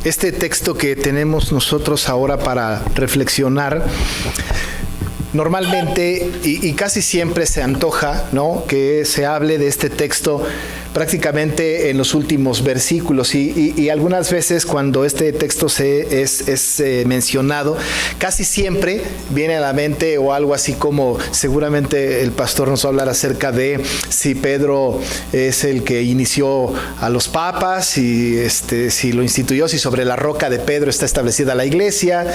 Este texto que tenemos nosotros ahora para reflexionar, normalmente y casi siempre se antoja, ¿no?, que se hable de este texto prácticamente en los últimos versículos y algunas veces cuando este texto es mencionado, casi siempre viene a la mente o algo así como, seguramente el pastor nos va a hablar acerca de si Pedro es el que inició a los papas, y si lo instituyó, si sobre la roca de Pedro está establecida la iglesia.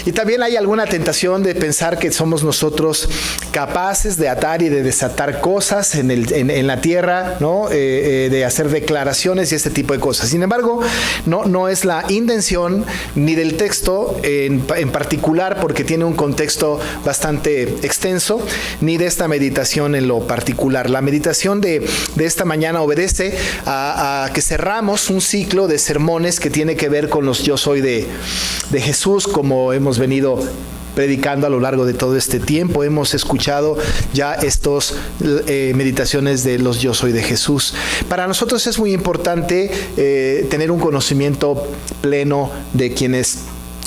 Y también hay alguna tentación de pensar que somos nosotros capaces de atar y de desatar cosas en la tierra, ¿no? De hacer declaraciones y este tipo de cosas. Sin embargo, no es la intención ni del texto en particular, porque tiene un contexto bastante extenso, ni de esta meditación en lo particular. La meditación de esta mañana obedece a que cerramos un ciclo de sermones que tiene que ver con los yo soy de Jesús, como hemos venido predicando a lo largo de todo este tiempo. Hemos escuchado ya estos meditaciones de los yo soy de Jesús. Para nosotros es muy importante tener un conocimiento pleno de quién es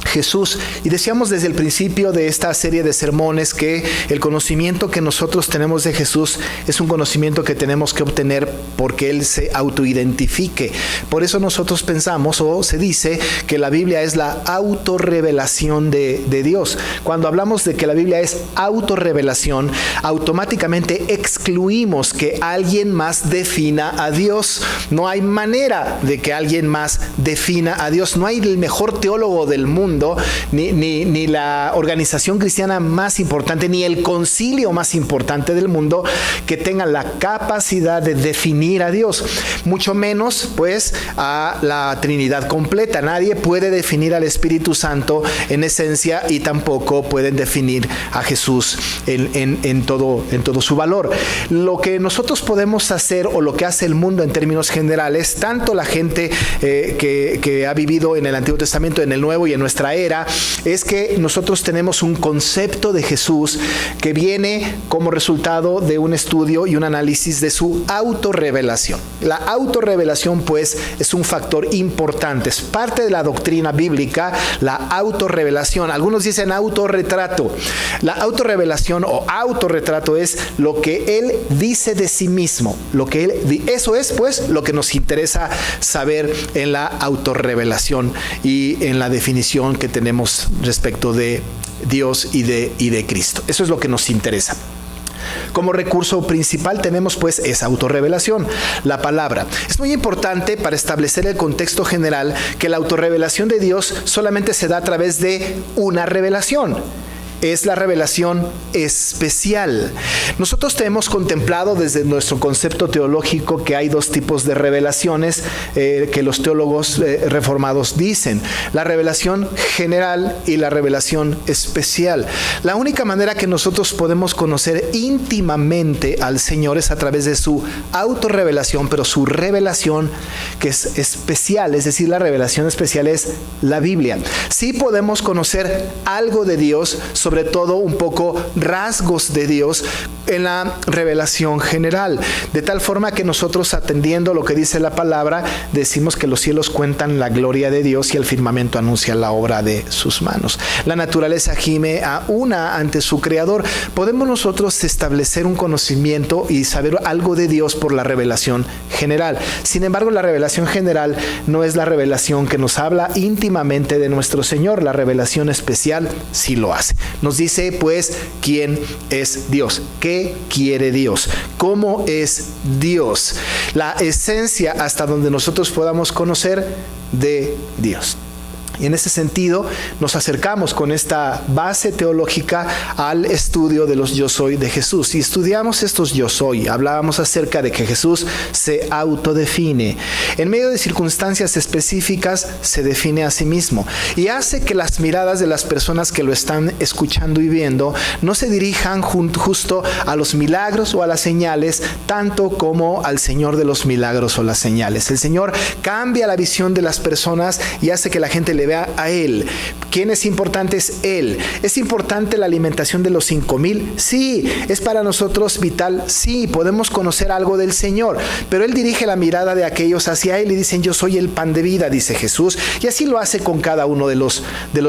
Jesús. Y decíamos desde el principio de esta serie de sermones que el conocimiento que nosotros tenemos de Jesús es un conocimiento que tenemos que obtener porque Él se autoidentifique. Por eso nosotros pensamos, o se dice, que la Biblia es la autorrevelación de Dios. Cuando hablamos de que la Biblia es autorrevelación, automáticamente excluimos que alguien más defina a Dios. No hay manera de que alguien más defina a Dios. No hay el mejor teólogo del mundo, ni la organización cristiana más importante, ni el concilio más importante del mundo que tenga la capacidad de definir a Dios, mucho menos pues a la Trinidad completa. Nadie puede definir al Espíritu Santo en esencia, y tampoco pueden definir a Jesús en todo su valor. Lo que nosotros podemos hacer, o lo que hace el mundo en términos generales, tanto la gente que ha vivido en el Antiguo Testamento, en el Nuevo y en nuestra era, es que nosotros tenemos un concepto de Jesús que viene como resultado de un estudio y un análisis de su autorrevelación. La autorrevelación pues es un factor importante, es parte de la doctrina bíblica, la autorrevelación. Algunos dicen autorretrato. La autorrevelación o autorretrato es lo que Él dice de sí mismo, eso es pues lo que nos interesa saber en la autorrevelación y en la definición que tenemos respecto de Dios y de Cristo. Eso es lo que nos interesa. Como recurso principal tenemos pues esa autorrevelación, la palabra. Es muy importante para establecer el contexto general que la autorrevelación de Dios solamente se da a través de una revelación. Es la revelación especial. Nosotros tenemos contemplado desde nuestro concepto teológico que hay dos tipos de revelaciones que los teólogos reformados dicen: la revelación general y la revelación especial. La única manera que nosotros podemos conocer íntimamente al Señor es a través de su autorrevelación, pero su revelación que es especial, es decir, la revelación especial es la Biblia. Sí podemos conocer algo de Dios, sobre todo un poco rasgos de Dios en la revelación general, de tal forma que nosotros, atendiendo lo que dice la palabra, decimos que los cielos cuentan la gloria de Dios y el firmamento anuncia la obra de sus manos. La naturaleza gime a una ante su creador. Podemos nosotros establecer un conocimiento y saber algo de Dios por la revelación general. Sin embargo, la revelación general no es la revelación que nos habla íntimamente de nuestro Señor. La revelación especial sí lo hace. Nos dice pues quién es Dios, qué quiere Dios, cómo es Dios, la esencia hasta donde nosotros podamos conocer de Dios. Y en ese sentido nos acercamos con esta base teológica al estudio de los yo soy de Jesús. Y estudiamos estos yo soy. Hablábamos acerca de que Jesús se autodefine. En medio de circunstancias específicas se define a sí mismo. Y hace que las miradas de las personas que lo están escuchando y viendo no se dirijan justo a los milagros o a las señales, tanto como al Señor de los milagros o las señales. El Señor cambia la visión de las personas y hace que la gente le debe a Él. ¿Quién es importante? Es Él. ¿Es importante la alimentación de los 5,000? Sí. ¿Es para nosotros vital? Sí. Podemos conocer algo del Señor, pero Él dirige la mirada de aquellos hacia Él y dicen: yo soy el pan de vida, dice Jesús, y así lo hace con cada uno de los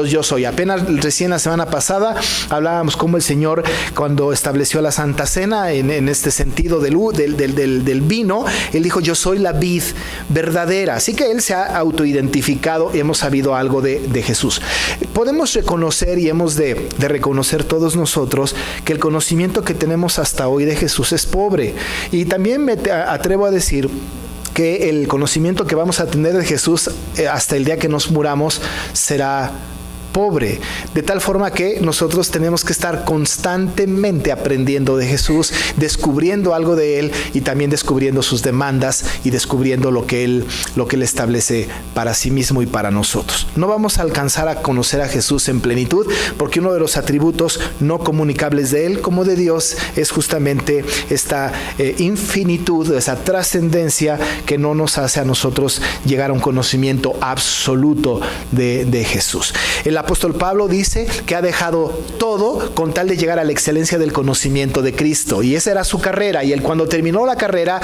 yo soy. Apenas recién la semana pasada hablábamos cómo el Señor, cuando estableció la Santa Cena en este sentido del vino, Él dijo: yo soy la vid verdadera. Así que Él se ha autoidentificado y hemos sabido algo de Jesús. Podemos reconocer y hemos de reconocer todos nosotros que el conocimiento que tenemos hasta hoy de Jesús es pobre. Y también me atrevo a decir que el conocimiento que vamos a tener de Jesús hasta el día que nos muramos será pobre, de tal forma que nosotros tenemos que estar constantemente aprendiendo de Jesús, descubriendo algo de Él y también descubriendo sus demandas y descubriendo lo que Él establece para sí mismo y para nosotros. No vamos a alcanzar a conocer a Jesús en plenitud, porque uno de los atributos no comunicables de Él como de Dios es justamente esta infinitud, esa trascendencia que no nos hace a nosotros llegar a un conocimiento absoluto de Jesús. El apóstol Pablo dice que ha dejado todo con tal de llegar a la excelencia del conocimiento de Cristo, y esa era su carrera. Y él, cuando terminó la carrera,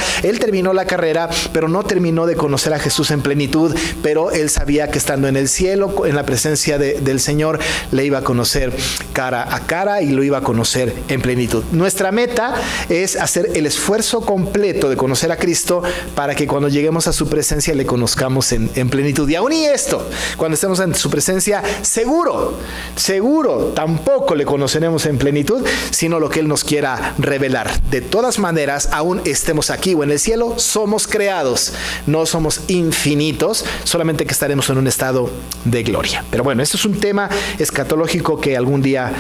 pero no terminó de conocer a Jesús en plenitud, pero él sabía que estando en el cielo, en la presencia del Señor, le iba a conocer cara a cara y lo iba a conocer en plenitud. Nuestra meta es hacer el esfuerzo completo de conocer a Cristo para que cuando lleguemos a su presencia le conozcamos en plenitud. Y aún y esto, cuando estemos en su presencia, seguro, tampoco le conoceremos en plenitud, sino lo que Él nos quiera revelar. De todas maneras, aún estemos aquí o en el cielo, somos creados, no somos infinitos, solamente que estaremos en un estado de gloria. Pero bueno, esto es un tema escatológico que algún día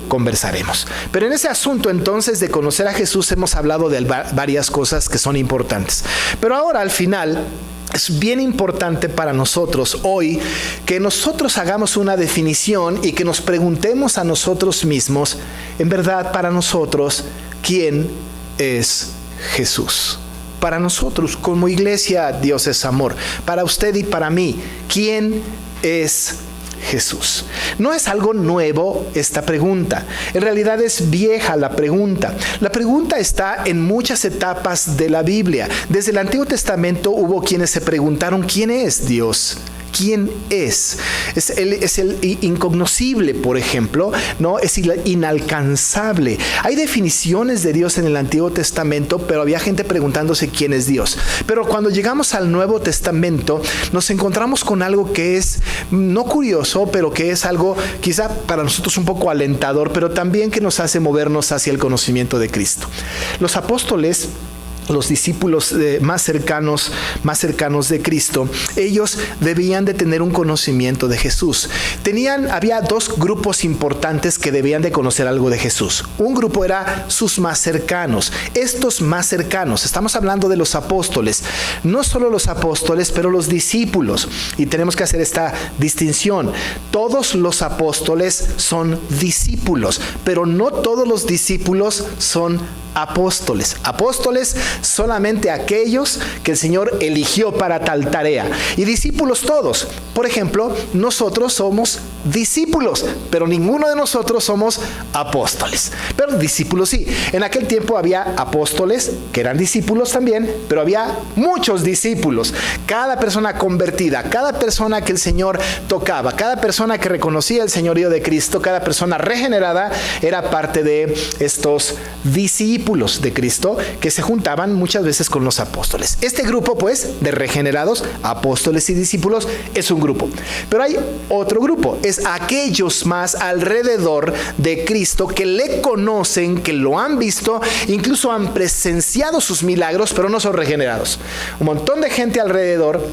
conversaremos. Pero en ese asunto entonces de conocer a Jesús hemos hablado de varias cosas que son importantes. Pero ahora al final es bien importante para nosotros hoy que nosotros hagamos una definición y que nos preguntemos a nosotros mismos, en verdad, para nosotros, ¿quién es Jesús? Para nosotros, como iglesia, Dios es amor. Para usted y para mí, ¿quién es Jesús? No es algo nuevo esta pregunta. En realidad es vieja la pregunta. La pregunta está en muchas etapas de la Biblia. Desde el Antiguo Testamento hubo quienes se preguntaron: ¿quién es Dios? ¿Quién es? Es el incognoscible, por ejemplo, ¿no? Es inalcanzable. Hay definiciones de Dios en el Antiguo Testamento, pero había gente preguntándose quién es Dios. Pero cuando llegamos al Nuevo Testamento, nos encontramos con algo que es no curioso, pero que es algo quizá para nosotros un poco alentador, pero también que nos hace movernos hacia el conocimiento de Cristo. Los apóstoles, los discípulos más cercanos de Cristo, ellos debían de tener un conocimiento de Jesús. Había dos grupos importantes que debían de conocer algo de Jesús. Un grupo era sus más cercanos. Estos más cercanos, estamos hablando de los apóstoles, no solo los apóstoles, pero los discípulos. Y tenemos que hacer esta distinción. Todos los apóstoles son discípulos, pero no todos los discípulos son apóstoles. Apóstoles solamente aquellos que el Señor eligió para tal tarea. Y discípulos todos. Por ejemplo, nosotros somos discípulos, pero ninguno de nosotros somos apóstoles. Pero discípulos sí. En aquel tiempo había apóstoles que eran discípulos también, pero había muchos discípulos. Cada persona convertida, cada persona que el Señor tocaba, cada persona que reconocía el señorío de Cristo, cada persona regenerada era parte de estos discípulos de Cristo que se juntaban muchas veces con los apóstoles. Este grupo, pues, de regenerados, apóstoles y discípulos, es un grupo. Pero hay otro grupo, es aquellos más alrededor de Cristo que le conocen, que lo han visto, incluso han presenciado sus milagros, pero no son regenerados. Un montón de gente alrededor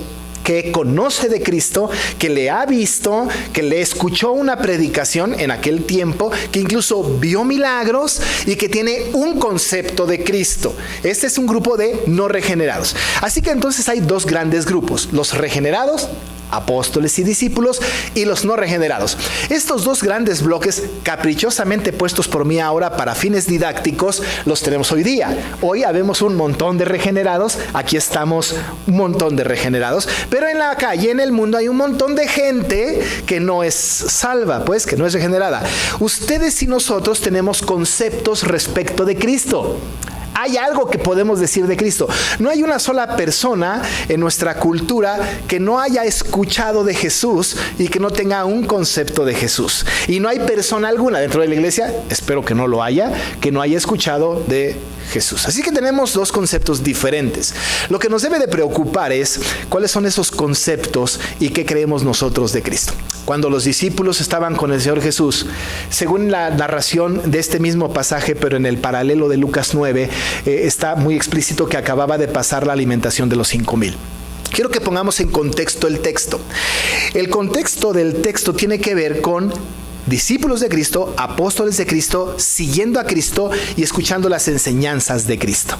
que conoce de Cristo, que le ha visto, que le escuchó una predicación en aquel tiempo, que incluso vio milagros y que tiene un concepto de Cristo. Este es un grupo de no regenerados. Así que entonces hay dos grandes grupos: los regenerados, apóstoles y discípulos, y los no regenerados. Estos dos grandes bloques, caprichosamente puestos por mí ahora para fines didácticos, los tenemos hoy día. Hoy habemos un montón de regenerados, aquí estamos un montón de regenerados, pero en la calle, en el mundo, hay un montón de gente que no es salva, pues, que no es regenerada. Ustedes y nosotros tenemos conceptos respecto de Cristo. Hay algo que podemos decir de Cristo. No hay una sola persona en nuestra cultura que no haya escuchado de Jesús y que no tenga un concepto de Jesús. Y no hay persona alguna dentro de la iglesia, espero que no lo haya, que no haya escuchado de Jesús. Así que tenemos dos conceptos diferentes. Lo que nos debe de preocupar es cuáles son esos conceptos y qué creemos nosotros de Cristo. Cuando los discípulos estaban con el Señor Jesús, según la narración de este mismo pasaje, pero en el paralelo de Lucas 9, está muy explícito que acababa de pasar la alimentación de los 5,000. Quiero que pongamos en contexto el texto. El contexto del texto tiene que ver con discípulos de Cristo, apóstoles de Cristo, siguiendo a Cristo y escuchando las enseñanzas de Cristo.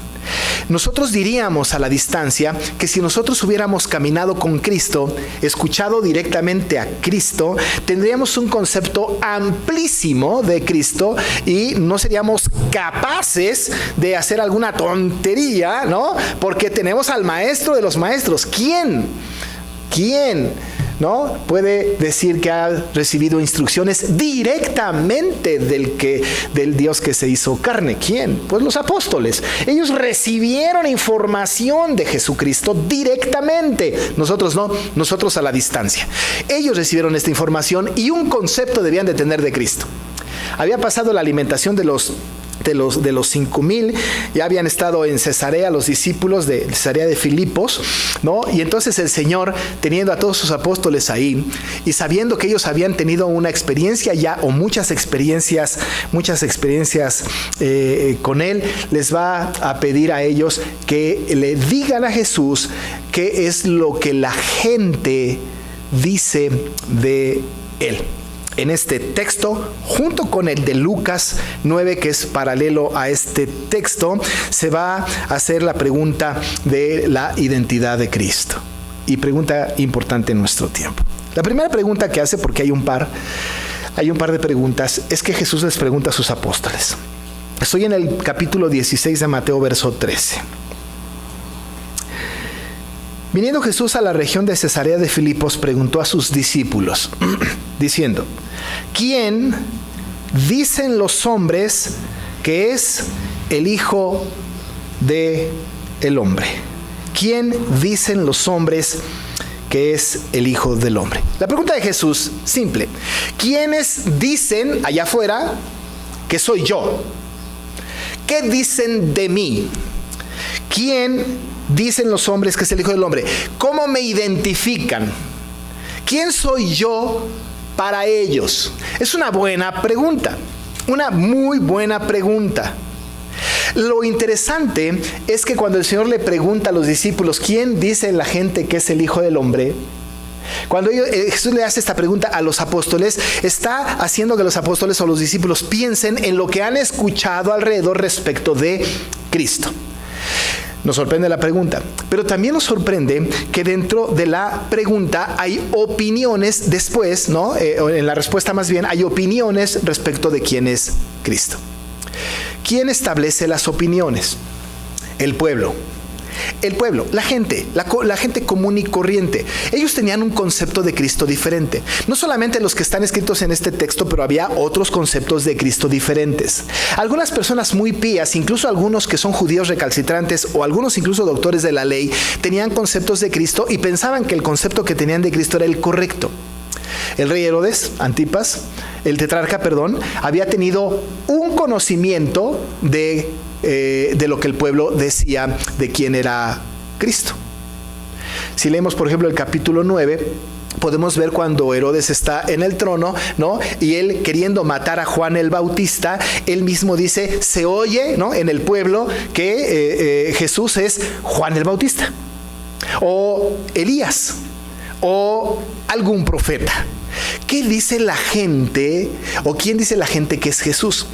Nosotros diríamos a la distancia que si nosotros hubiéramos caminado con Cristo, escuchado directamente a Cristo, tendríamos un concepto amplísimo de Cristo y no seríamos capaces de hacer alguna tontería, ¿no? Porque tenemos al maestro de los maestros. ¿Quién ¿no? puede decir que ha recibido instrucciones directamente del Dios que se hizo carne? ¿Quién? Pues los apóstoles. Ellos recibieron información de Jesucristo directamente. Nosotros no, nosotros a la distancia. Ellos recibieron esta información y un concepto debían de tener de Cristo. Había pasado la alimentación de los 5,000, ya habían estado en Cesarea los discípulos de Cesarea de Filipos, ¿no? Y entonces el Señor, teniendo a todos sus apóstoles ahí y sabiendo que ellos habían tenido una experiencia ya o muchas experiencias con Él, les va a pedir a ellos que le digan a Jesús qué es lo que la gente dice de Él. En este texto, junto con el de Lucas 9, que es paralelo a este texto, se va a hacer la pregunta de la identidad de Cristo. Y pregunta importante en nuestro tiempo. La primera pregunta que hace, porque hay un par de preguntas, es que Jesús les pregunta a sus apóstoles. Estoy en el capítulo 16 de Mateo, verso 13. Viniendo Jesús a la región de Cesarea de Filipos, preguntó a sus discípulos, diciendo: ¿quién dicen los hombres que es el Hijo del Hombre? ¿Quién dicen los hombres que es el Hijo del Hombre? La pregunta de Jesús, simple. ¿Quiénes dicen allá afuera que soy yo? ¿Qué dicen de mí? ¿Quién dicen los hombres que es el Hijo del Hombre? ¿Cómo me identifican? ¿Quién soy yo para ellos? Es una buena pregunta, una muy buena pregunta. Lo interesante es que cuando el Señor le pregunta a los discípulos, ¿quién dice la gente que es el Hijo del Hombre? Cuando Jesús le hace esta pregunta a los apóstoles, está haciendo que los apóstoles o los discípulos piensen en lo que han escuchado alrededor respecto de Cristo. Nos sorprende la pregunta, pero también nos sorprende que dentro de la pregunta hay opiniones después, ¿no? En la respuesta más bien hay opiniones respecto de quién es Cristo. ¿Quién establece las opiniones? El pueblo. El pueblo, la gente común y corriente. Ellos tenían un concepto de Cristo diferente. No solamente los que están escritos en este texto, pero había otros conceptos de Cristo diferentes. Algunas personas muy pías, incluso algunos que son judíos recalcitrantes o algunos incluso doctores de la ley, tenían conceptos de Cristo y pensaban que el concepto que tenían de Cristo era el correcto. El rey Herodes, Antipas, el tetrarca, había tenido un conocimiento de lo que el pueblo decía de quién era Cristo. Si leemos, por ejemplo, el capítulo 9, podemos ver cuando Herodes está en el trono, ¿no? Y él queriendo matar a Juan el Bautista, él mismo dice, se oye, ¿no?, en el pueblo que Jesús es Juan el Bautista, o Elías, o algún profeta. ¿Qué dice la gente o quién dice la gente que es Jesús?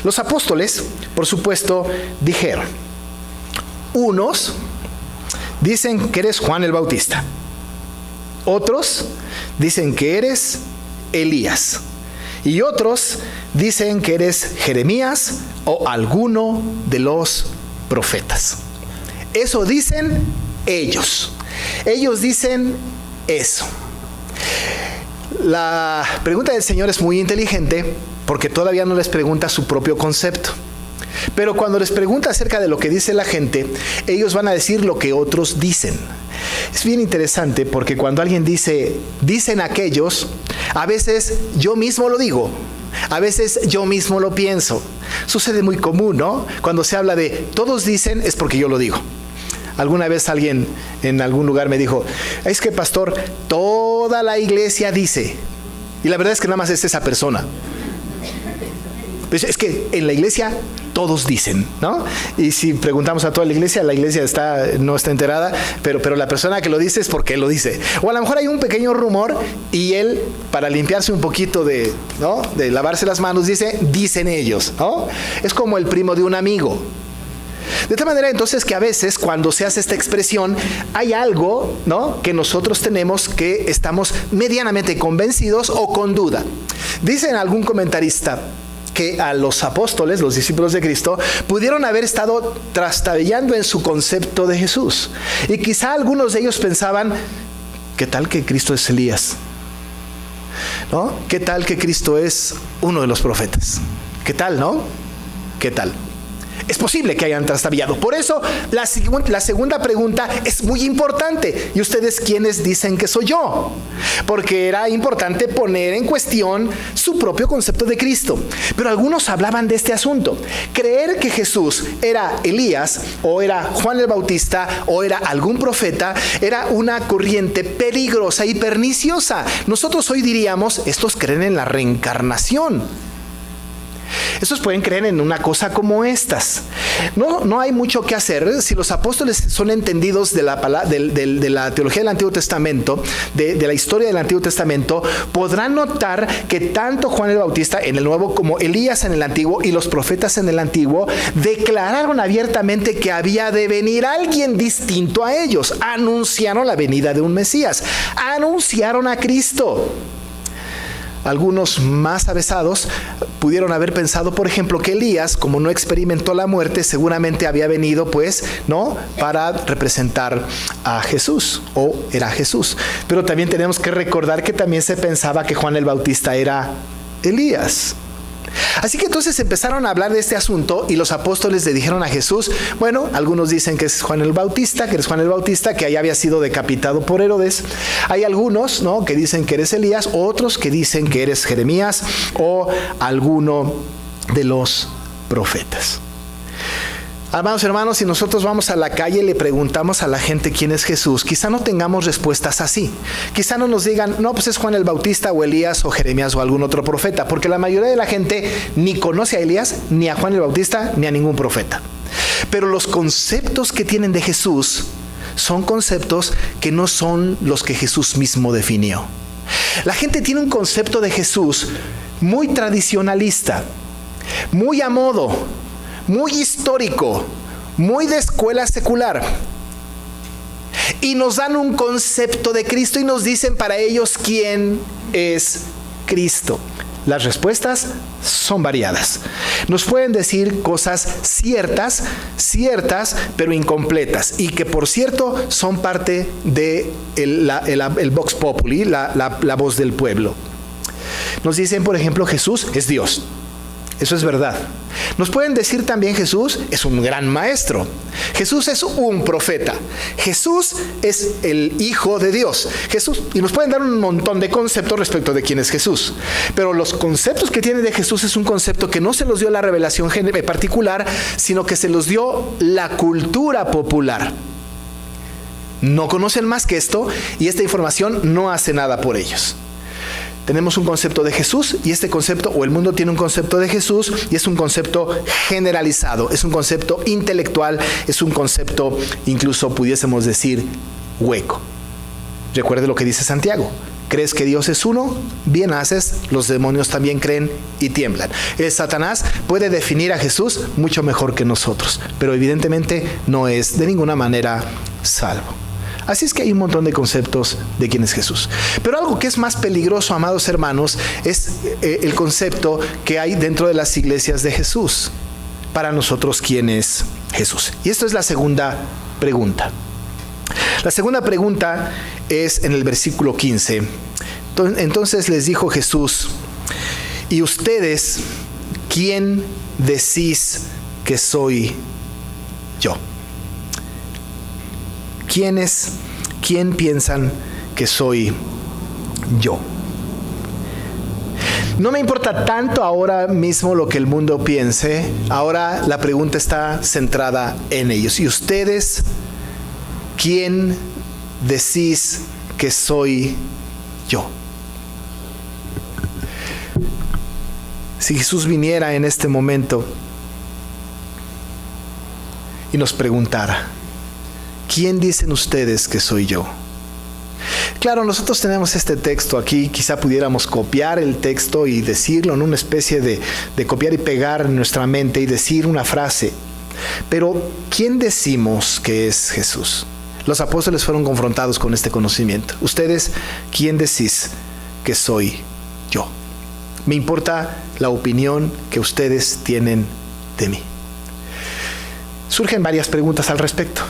Los apóstoles, por supuesto, dijeron. Unos dicen que eres Juan el Bautista. Otros dicen que eres Elías. Y otros dicen que eres Jeremías o alguno de los profetas. Eso dicen ellos. Ellos dicen eso. La pregunta del Señor es muy inteligente porque todavía no les pregunta su propio concepto. Pero cuando les pregunta acerca de lo que dice la gente, ellos van a decir lo que otros dicen. Es bien interesante porque cuando alguien dice, dicen aquellos, a veces yo mismo lo digo, a veces yo mismo lo pienso. Sucede muy común, ¿no? Cuando se habla de todos dicen, es porque yo lo digo. Alguna vez alguien en algún lugar me dijo, es que pastor, toda la iglesia dice. Y la verdad es que nada más es esa persona. Pues es que en la iglesia todos dicen, ¿no? Y si preguntamos a toda la iglesia no está enterada, pero la persona que lo dice es porque él lo dice. O a lo mejor hay un pequeño rumor y él, para limpiarse un poquito de lavarse las manos, dicen ellos, ¿no? Es como el primo de un amigo. De tal manera entonces que a veces cuando se hace esta expresión hay algo, ¿no?, que nosotros tenemos que estamos medianamente convencidos o con duda. Dice algún comentarista que a los apóstoles, los discípulos de Cristo, pudieron haber estado trastabillando en su concepto de Jesús. Y quizá algunos de ellos pensaban, ¿qué tal que Cristo es Elías? ¿No? ¿Qué tal que Cristo es uno de los profetas? ¿Qué tal, no? ¿Qué tal? Es posible que hayan trastabillado. Por eso la segunda pregunta es muy importante. ¿Y ustedes quiénes dicen que soy yo? Porque era importante poner en cuestión su propio concepto de Cristo. Pero algunos hablaban de este asunto. Creer que Jesús era Elías, o era Juan el Bautista, o era algún profeta, era una corriente peligrosa y perniciosa. Nosotros hoy diríamos, estos creen en la reencarnación. Estos pueden creer en una cosa como estas. No hay mucho que hacer. Si los apóstoles son entendidos de la teología del Antiguo Testamento, de la historia del Antiguo Testamento, podrán notar que tanto Juan el Bautista en el Nuevo como Elías en el Antiguo y los profetas en el Antiguo declararon abiertamente que había de venir alguien distinto a ellos. Anunciaron la venida de un Mesías. Anunciaron a Cristo. Algunos más avesados pudieron haber pensado, por ejemplo, que Elías, como no experimentó la muerte, seguramente había venido, para representar a Jesús, o era Jesús. Pero también tenemos que recordar que también se pensaba que Juan el Bautista era Elías. Así que entonces empezaron a hablar de este asunto y los apóstoles le dijeron a Jesús, bueno, algunos dicen que es Juan el Bautista, que eres Juan el Bautista, que allá había sido decapitado por Herodes. Hay algunos, ¿no?, que dicen que eres Elías, otros que dicen que eres Jeremías o alguno de los profetas. Hermanos, si nosotros vamos a la calle y le preguntamos a la gente quién es Jesús, quizá no tengamos respuestas así. Quizá no nos digan, no, pues es Juan el Bautista o Elías o Jeremías o algún otro profeta, porque la mayoría de la gente ni conoce a Elías, ni a Juan el Bautista, ni a ningún profeta. Pero los conceptos que tienen de Jesús son conceptos que no son los que Jesús mismo definió. La gente tiene un concepto de Jesús muy tradicionalista, muy a modo, muy histórico, muy de escuela secular. Y nos dan un concepto de Cristo y nos dicen para ellos quién es Cristo. Las respuestas son variadas. Nos pueden decir cosas ciertas, pero incompletas. Y que, por cierto, son parte de el Vox Populi, la voz del pueblo. Nos dicen, por ejemplo, Jesús es Dios. Eso es verdad. Nos pueden decir también Jesús es un gran maestro. Jesús es un profeta. Jesús es el Hijo de Dios. Jesús, y nos pueden dar un montón de conceptos respecto de quién es Jesús. Pero los conceptos que tienen de Jesús es un concepto que no se los dio la revelación particular, sino que se los dio la cultura popular. No conocen más que esto y esta información no hace nada por ellos. Tenemos un concepto de Jesús y este concepto, o el mundo tiene un concepto de Jesús y es un concepto generalizado, es un concepto intelectual, es un concepto, incluso pudiésemos decir, hueco. Recuerde lo que dice Santiago. ¿Crees que Dios es uno? Bien haces, los demonios también creen y tiemblan. Satanás puede definir a Jesús mucho mejor que nosotros, pero evidentemente no es de ninguna manera salvo. Así es que hay un montón de conceptos de quién es Jesús. Pero algo que es más peligroso, amados hermanos, es el concepto que hay dentro de las iglesias de Jesús. Para nosotros, ¿quién es Jesús? Y esto es la segunda pregunta. La segunda pregunta es en el versículo 15. Entonces les dijo Jesús: ¿y ustedes quién decís que soy yo? ¿Quién piensan que soy yo? No me importa tanto ahora mismo lo que el mundo piense. Ahora la pregunta está centrada en ellos. ¿Y ustedes quién decís que soy yo? Si Jesús viniera en este momento y nos preguntara: ¿quién dicen ustedes que soy yo? Claro, nosotros tenemos este texto aquí, quizá pudiéramos copiar el texto y decirlo en una especie de copiar y pegar en nuestra mente y decir una frase. Pero, ¿quién decimos que es Jesús? Los apóstoles fueron confrontados con este conocimiento. ¿Ustedes quién decís que soy yo? Me importa la opinión que ustedes tienen de mí. Surgen varias preguntas al respecto.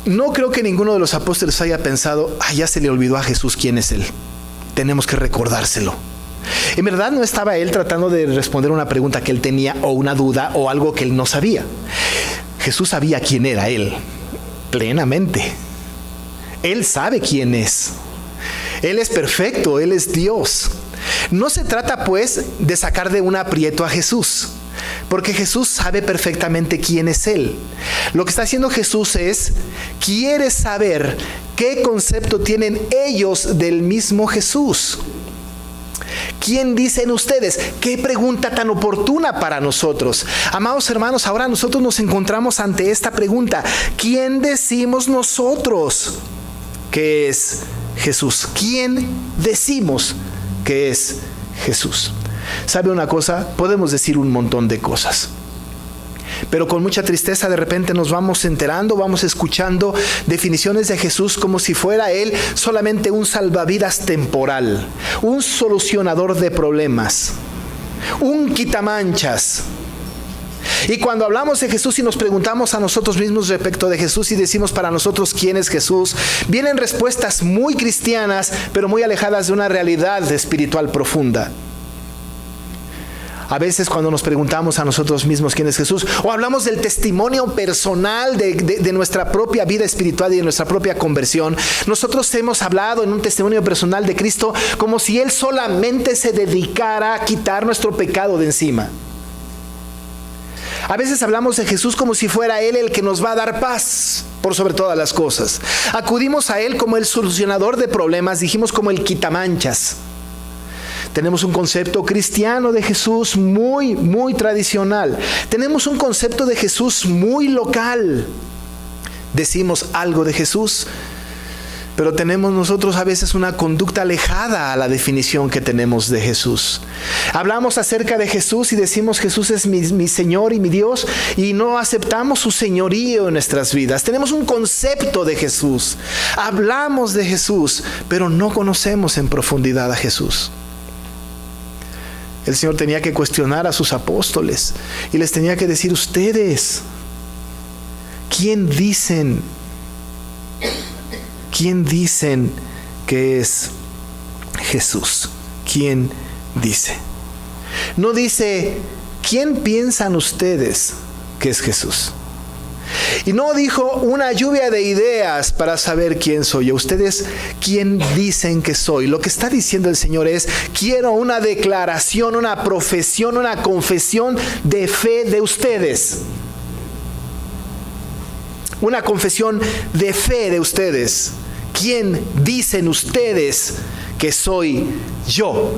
No creo que ninguno de los apóstoles haya pensado: ya se le olvidó a Jesús quién es Él. Tenemos que recordárselo. En verdad no estaba Él tratando de responder una pregunta que Él tenía, o una duda, o algo que Él no sabía. Jesús sabía quién era Él, plenamente. Él sabe quién es. Él es perfecto, Él es Dios. No se trata pues de sacar de un aprieto a Jesús, porque Jesús sabe perfectamente quién es Él. Lo que está haciendo Jesús quiere saber qué concepto tienen ellos del mismo Jesús. ¿Quién dicen ustedes? Qué pregunta tan oportuna para nosotros. Amados hermanos, ahora nosotros nos encontramos ante esta pregunta: ¿quién decimos nosotros que es Jesús? ¿Quién decimos que es Jesús? ¿Sabe una cosa? Podemos decir un montón de cosas, pero con mucha tristeza de repente nos vamos enterando, vamos escuchando definiciones de Jesús como si fuera Él solamente un salvavidas temporal, un solucionador de problemas, un quitamanchas. Y cuando hablamos de Jesús y nos preguntamos a nosotros mismos respecto de Jesús y decimos para nosotros quién es Jesús, vienen respuestas muy cristianas, pero muy alejadas de una realidad espiritual profunda. A veces cuando nos preguntamos a nosotros mismos quién es Jesús, o hablamos del testimonio personal de nuestra propia vida espiritual y de nuestra propia conversión, nosotros hemos hablado en un testimonio personal de Cristo como si Él solamente se dedicara a quitar nuestro pecado de encima. A veces hablamos de Jesús como si fuera Él el que nos va a dar paz por sobre todas las cosas. Acudimos a Él como el solucionador de problemas, dijimos como el quitamanchas. Tenemos un concepto cristiano de Jesús muy, muy tradicional. Tenemos un concepto de Jesús muy local. Decimos algo de Jesús, pero tenemos nosotros a veces una conducta alejada a la definición que tenemos de Jesús. Hablamos acerca de Jesús y decimos: Jesús es mi Señor y mi Dios, y no aceptamos su señorío en nuestras vidas. Tenemos un concepto de Jesús. Hablamos de Jesús, pero no conocemos en profundidad a Jesús. El Señor tenía que cuestionar a sus apóstoles y les tenía que decir: ustedes, ¿quién dicen que es Jesús? ¿Quién dice? No dice: ¿quién piensan ustedes que es Jesús? Y no dijo una lluvia de ideas para saber quién soy yo. Ustedes, ¿quién dicen que soy? Lo que está diciendo el Señor es: quiero una declaración, una profesión, una confesión de fe de ustedes. Una confesión de fe de ustedes. ¿Quién dicen ustedes que soy yo?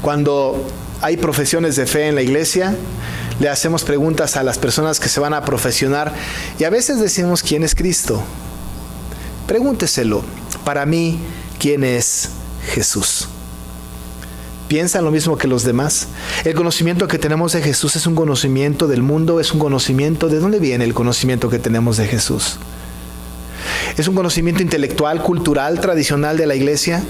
Cuando hay profesiones de fe en la iglesia, le hacemos preguntas a las personas que se van a profesionar y a veces decimos: ¿quién es Cristo? Pregúnteselo. Para mí, ¿quién es Jesús? ¿Piensan lo mismo que los demás? El conocimiento que tenemos de Jesús es un conocimiento del mundo, es un conocimiento... ¿De dónde viene el conocimiento que tenemos de Jesús? ¿Es un conocimiento intelectual, cultural, tradicional de la iglesia?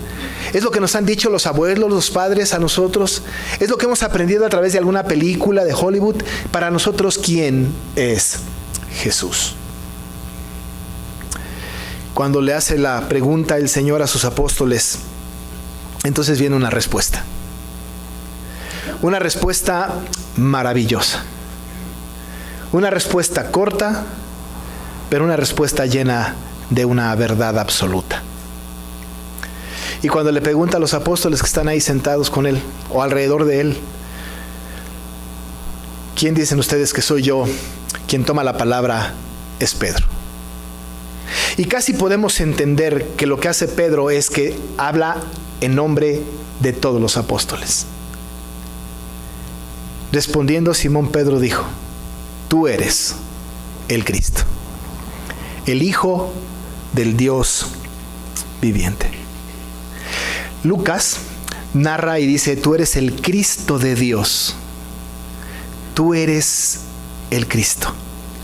¿Es lo que nos han dicho los abuelos, los padres a nosotros? ¿Es lo que hemos aprendido a través de alguna película de Hollywood? Para nosotros, ¿quién es Jesús? Cuando le hace la pregunta el Señor a sus apóstoles, entonces viene una respuesta. Una respuesta maravillosa. Una respuesta corta, pero una respuesta llena de una verdad absoluta. Y cuando le pregunta a los apóstoles que están ahí sentados con él o alrededor de él, ¿quién dicen ustedes que soy yo? Quien toma la palabra es Pedro. Y casi podemos entender que lo que hace Pedro es que habla en nombre de todos los apóstoles. Respondiendo, Simón Pedro dijo: tú eres el Cristo, el Hijo del Dios viviente. Lucas narra y dice: tú eres el Cristo de Dios. Tú eres el Cristo,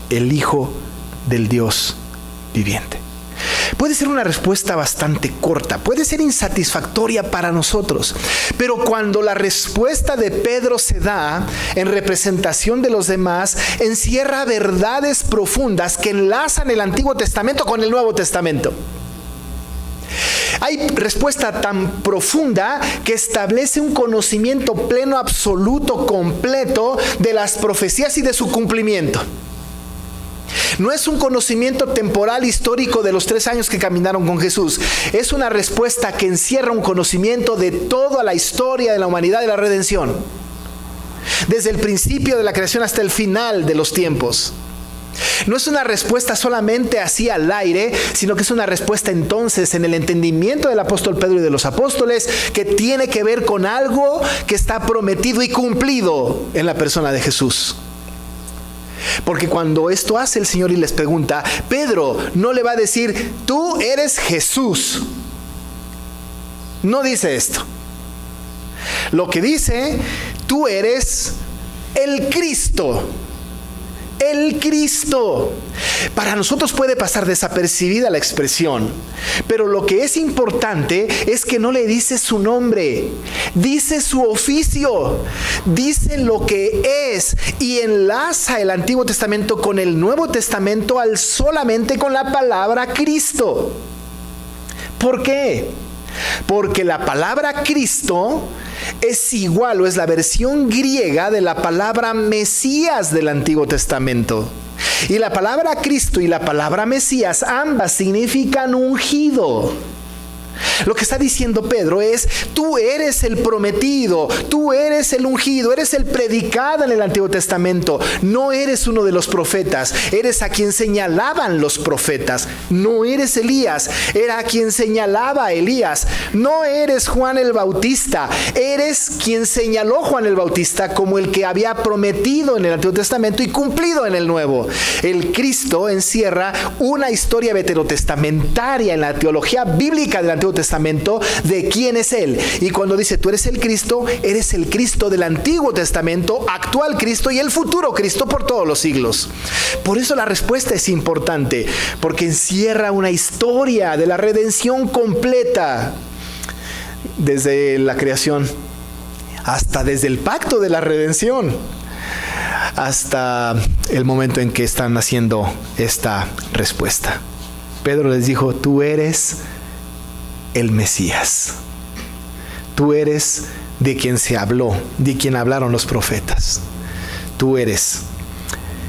el Hijo del Dios viviente. Puede ser una respuesta bastante corta, puede ser insatisfactoria para nosotros, pero cuando la respuesta de Pedro se da en representación de los demás, encierra verdades profundas que enlazan el Antiguo Testamento con el Nuevo Testamento. Hay respuesta tan profunda que establece un conocimiento pleno, absoluto, completo de las profecías y de su cumplimiento. No es un conocimiento temporal histórico de los 3 años que caminaron con Jesús. Es una respuesta que encierra un conocimiento de toda la historia de la humanidad y la redención. Desde el principio de la creación hasta el final de los tiempos. No es una respuesta solamente así al aire, sino que es una respuesta entonces en el entendimiento del apóstol Pedro y de los apóstoles, que tiene que ver con algo que está prometido y cumplido en la persona de Jesús. Porque cuando esto hace el Señor y les pregunta, Pedro no le va a decir: tú eres Jesús. No dice esto. Lo que dice: tú eres el Cristo. El Cristo. Para nosotros puede pasar desapercibida la expresión, pero lo que es importante es que no le dice su nombre, dice su oficio, dice lo que es, y enlaza el Antiguo Testamento con el Nuevo Testamento al solamente con la palabra Cristo. ¿Por qué? Porque la palabra Cristo es igual o es la versión griega de la palabra Mesías del Antiguo Testamento. Y la palabra Cristo y la palabra Mesías, ambas significan ungido. Lo que está diciendo Pedro es: tú eres el prometido, tú eres el ungido, eres el predicado en el Antiguo Testamento. No eres uno de los profetas, eres a quien señalaban los profetas. No eres Elías, era a quien señalaba Elías. No eres Juan el Bautista, eres quien señaló Juan el Bautista como el que había prometido en el Antiguo Testamento y cumplido en el Nuevo. El Cristo encierra una historia veterotestamentaria en la teología bíblica del Antiguo Testamento de quién es Él. Y cuando dice tú eres el Cristo del Antiguo Testamento, actual Cristo y el futuro Cristo por todos los siglos. Por eso la respuesta es importante, porque encierra una historia de la redención completa, desde la creación hasta desde el pacto de la redención hasta el momento en que están haciendo esta respuesta. Pedro les dijo: tú eres el Mesías. Tú eres de quien se habló, de quien hablaron los profetas. Tú eres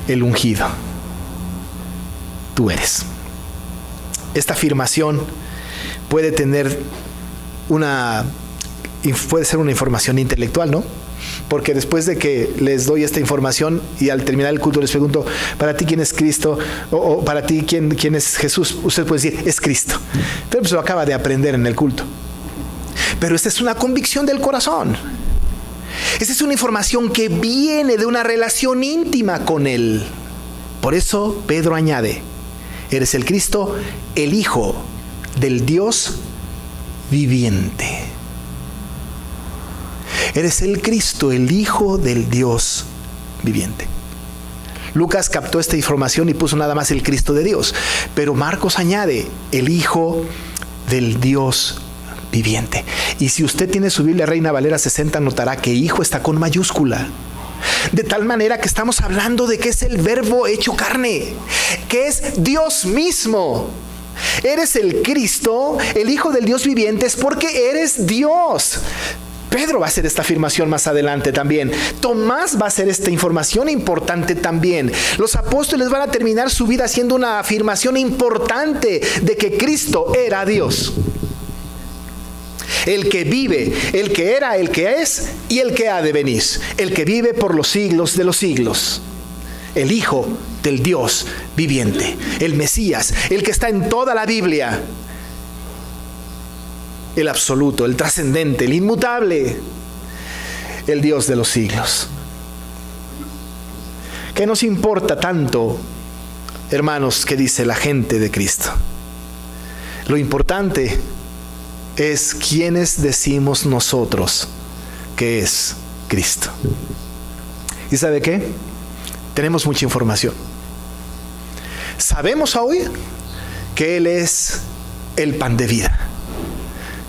el ungido. Tú eres. Esta afirmación puede tener puede ser una información intelectual, ¿no? Porque después de que les doy esta información y al terminar el culto les pregunto: ¿para ti quién es Cristo? O ¿para ti quién es Jesús? Usted puede decir: es Cristo. Pero pues lo acaba de aprender en el culto. Pero esta es una convicción del corazón. Esta es una información que viene de una relación íntima con Él. Por eso Pedro añade: eres el Cristo, el Hijo del Dios viviente. Eres el Cristo, el Hijo del Dios viviente. Lucas captó esta información y puso nada más el Cristo de Dios, pero Marcos añade el Hijo del Dios viviente. Y si usted tiene su Biblia Reina Valera 60, notará que Hijo está con mayúscula. De tal manera que estamos hablando de que es el Verbo hecho carne, que es Dios mismo. Eres el Cristo, el Hijo del Dios viviente, es porque eres Dios. Pedro va a hacer esta afirmación más adelante también. Tomás va a hacer esta información importante también. Los apóstoles van a terminar su vida haciendo una afirmación importante de que Cristo era Dios. El que vive, el que era, el que es y el que ha de venir. El que vive por los siglos de los siglos. El Hijo del Dios viviente. El Mesías, el que está en toda la Biblia. El absoluto, el trascendente, el inmutable, el Dios de los siglos. ¿Qué nos importa tanto, hermanos, qué dice la gente de Cristo? Lo importante es quiénes decimos nosotros que es Cristo. ¿Y sabe qué? Tenemos mucha información. Sabemos hoy que Él es el pan de vida.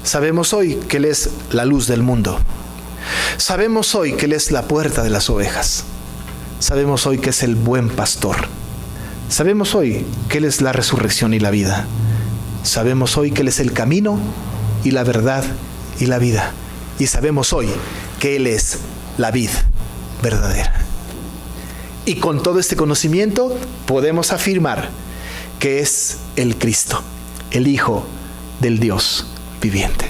Sabemos hoy que Él es la luz del mundo. Sabemos hoy que Él es la puerta de las ovejas. Sabemos hoy que es el buen pastor. Sabemos hoy que Él es la resurrección y la vida. Sabemos hoy que Él es el camino y la verdad y la vida. Y sabemos hoy que Él es la vid verdadera. Y con todo este conocimiento podemos afirmar que es el Cristo, el Hijo del Dios viviente.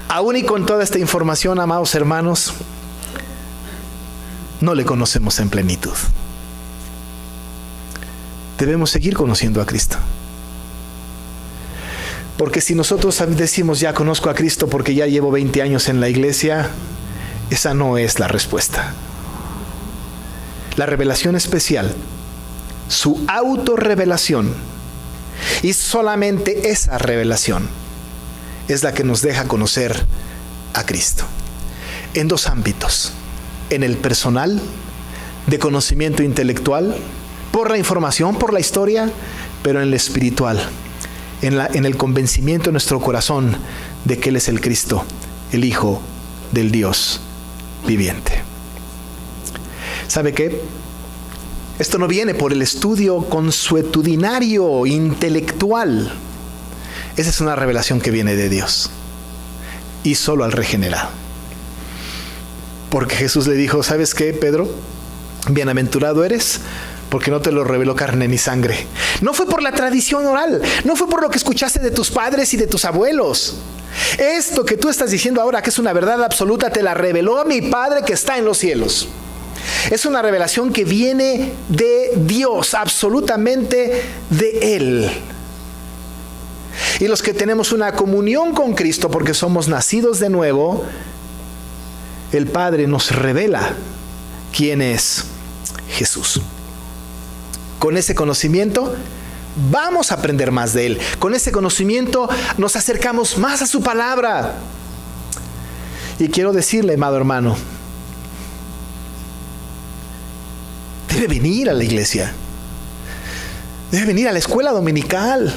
Aún y con toda esta información, amados hermanos, no le conocemos en plenitud. Debemos seguir conociendo a Cristo. Porque si nosotros decimos ya conozco a Cristo porque ya llevo 20 años en la iglesia, esa no es la respuesta. La revelación especial, su autorrevelación, y solamente esa revelación es la que nos deja conocer a Cristo. En dos ámbitos. En el personal, de conocimiento intelectual, por la información, por la historia, pero en el espiritual, en el convencimiento de nuestro corazón de que Él es el Cristo, el Hijo del Dios viviente. ¿Sabe qué? Esto no viene por el estudio consuetudinario, intelectual. Esa es una revelación que viene de Dios. Y solo al regenerado. Porque Jesús le dijo, ¿sabes qué, Pedro? Bienaventurado eres porque no te lo reveló carne ni sangre. No fue por la tradición oral, no fue por lo que escuchaste de tus padres y de tus abuelos. Esto que tú estás diciendo ahora, que es una verdad absoluta, te la reveló mi Padre que está en los cielos. Es una revelación que viene de Dios, absolutamente de Él. Y los que tenemos una comunión con Cristo porque somos nacidos de nuevo, el Padre nos revela quién es Jesús. Con ese conocimiento vamos a aprender más de Él. Con ese conocimiento nos acercamos más a su palabra. Y quiero decirle, amado hermano, debe venir a la iglesia. Debe venir a la escuela dominical.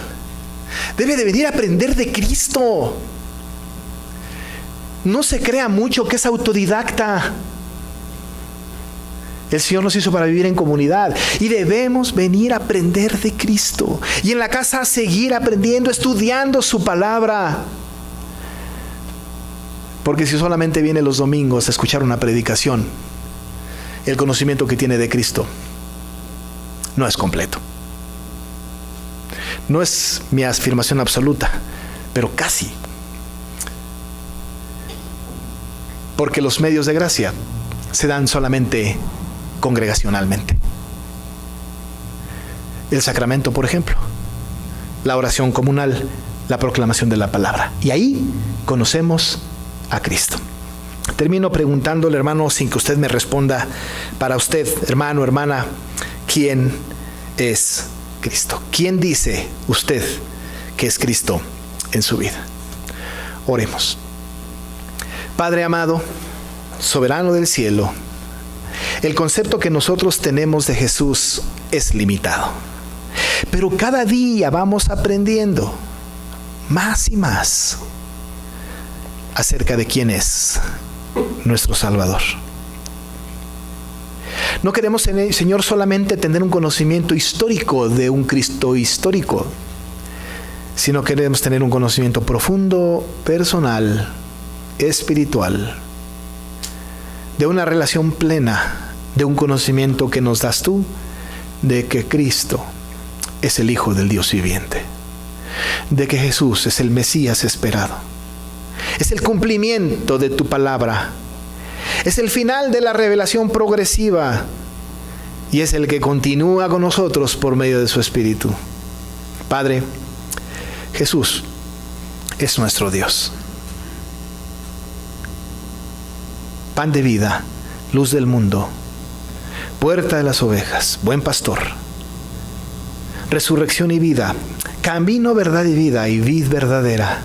Debe de venir a aprender de Cristo. No se crea mucho que es autodidacta. El Señor nos hizo para vivir en comunidad y debemos venir a aprender de Cristo. Y en la casa seguir aprendiendo, estudiando su palabra. Porque si solamente viene los domingos a escuchar una predicación, el conocimiento que tiene de Cristo no es completo. No es mi afirmación absoluta, pero casi. Porque los medios de gracia se dan solamente congregacionalmente. El sacramento, por ejemplo, la oración comunal, la proclamación de la palabra. Y ahí conocemos a Cristo. Termino preguntándole, hermano, sin que usted me responda, para usted, hermano, hermana, ¿quién es Cristo? ¿Quién dice usted que es Cristo en su vida? Oremos. Padre amado, soberano del cielo, el concepto que nosotros tenemos de Jesús es limitado. Pero cada día vamos aprendiendo más y más acerca de quién es nuestro Salvador. No queremos, Señor, solamente tener un conocimiento histórico de un Cristo histórico, sino queremos tener un conocimiento profundo, personal, espiritual, de una relación plena, de un conocimiento que nos das tú, de que Cristo es el Hijo del Dios viviente, de que Jesús es el Mesías esperado, es el cumplimiento de tu palabra, es el final de la revelación progresiva y es el que continúa con nosotros por medio de su Espíritu. Padre, Jesús es nuestro Dios. Pan de vida, luz del mundo, puerta de las ovejas, buen pastor, resurrección y vida, camino, verdad y vida y vid verdadera.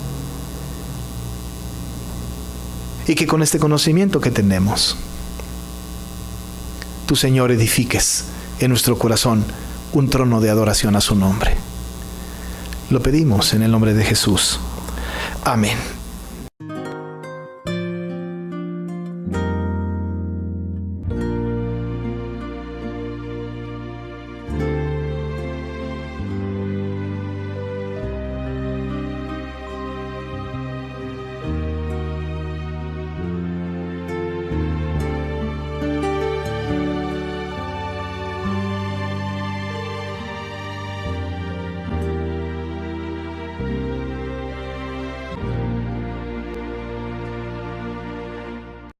Y que con este conocimiento que tenemos, tú, Señor, edifiques en nuestro corazón un trono de adoración a su nombre. Lo pedimos en el nombre de Jesús. Amén.